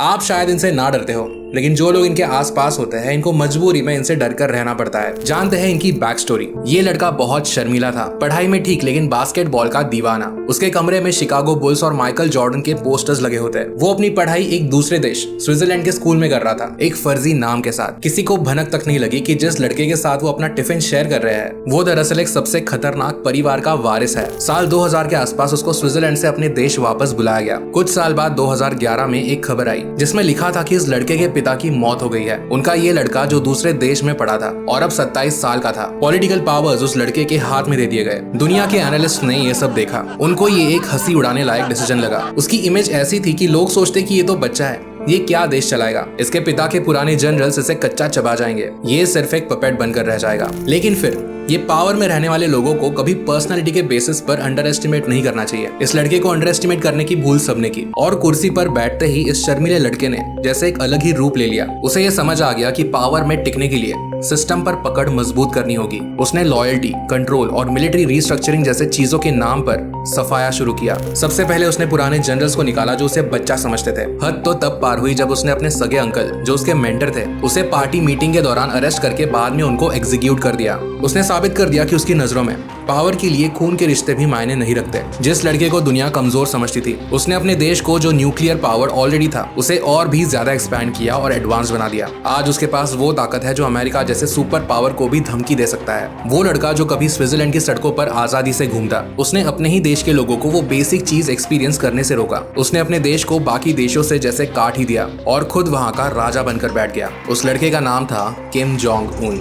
आप शायद इनसे ना डरते हो, लेकिन जो लोग इनके आसपास होते हैं इनको मजबूरी में इनसे डरकर रहना पड़ता है। जानते हैं इनकी बैक स्टोरी। ये लड़का बहुत शर्मीला था, पढ़ाई में ठीक लेकिन बास्केटबॉल का दीवाना। उसके कमरे में शिकागो बुल्स और माइकल जॉर्डन के पोस्टर्स लगे होते हैं। वो अपनी पढ़ाई एक दूसरे देश स्विट्जरलैंड के स्कूल में कर रहा था, एक फर्जी नाम के साथ। किसी को भनक तक नहीं लगी कि जिस लड़के के साथ वो अपना टिफिन शेयर कर रहे हैं वो दरअसल एक सबसे खतरनाक परिवार का वारिस है। साल 2000 के आसपास उसको स्विट्जरलैंड से अपने देश वापस बुलाया गया। कुछ साल बाद 2011 में एक खबर आई जिसमें लिखा था कि इस लड़के के पिता की मौत हो गई है। उनका ये लड़का जो दूसरे देश में पढ़ा था और अब 27 साल का था। पॉलिटिकल पावर्स उस लड़के के हाथ में दे दिए गए। दुनिया के एनालिस्ट ने ये सब देखा। उनको ये एक हंसी उड़ाने लायक डिसीजन लगा। उसकी इमेज ऐसी थी कि लोग सोचते कि ये तो बच्चा है, ये क्या देश चलाएगा। इसके पिता के पुराने जनरल्स इसे कच्चा चबा जाएंगे, ये सिर्फ एक पपेट बनकर रह जाएगा। लेकिन फिर ये पावर में रहने वाले लोगों को कभी पर्सनालिटी के बेसिस पर अंडर एस्टिमेट नहीं करना चाहिए। इस लड़के को अंडर एस्टिमेट करने की भूल सबने की और कुर्सी पर बैठते ही इस शर्मीले लड़के ने जैसे एक अलग ही रूप ले लिया। उसे ये समझ आ गया कि पावर में टिकने के लिए सिस्टम पर पकड़ मजबूत करनी होगी। उसने लॉयल्टी, कंट्रोल और मिलिट्री रीस्ट्रक्चरिंग जैसे चीजों के नाम पर सफाया शुरू किया। सबसे पहले उसने पुराने जनरल्स को निकाला जो उसे बच्चा समझते थे। हद तो तब पार हुई जब उसने अपने सगे अंकल जो उसके मेंटर थे उसे पार्टी मीटिंग के दौरान अरेस्ट करके बाद में उनको एग्जीक्यूट कर दिया। उसने साबित कर दिया कि उसकी नजरों में पावर के लिए खून के रिश्ते भी मायने नहीं रखते। जिस लड़के को दुनिया कमजोर समझती थी उसने अपने देश को जो न्यूक्लियर पावर ऑलरेडी था उसे और भी ज्यादा एक्सपैंड किया और एडवांस बना दिया। आज उसके पास वो ताकत है जो अमेरिका जैसे सुपर पावर को भी धमकी दे सकता है। वो लड़का जो कभी स्विट्जरलैंड की सड़कों पर आजादी से घूमता, उसने अपने ही देश के लोगों को वो बेसिक चीज एक्सपीरियंस करने से रोका। उसने अपने देश को बाकी देशों से जैसे काट ही दिया और खुद वहां का राजा बनकर बैठ गया। उस लड़के का नाम था किम जोंग उन।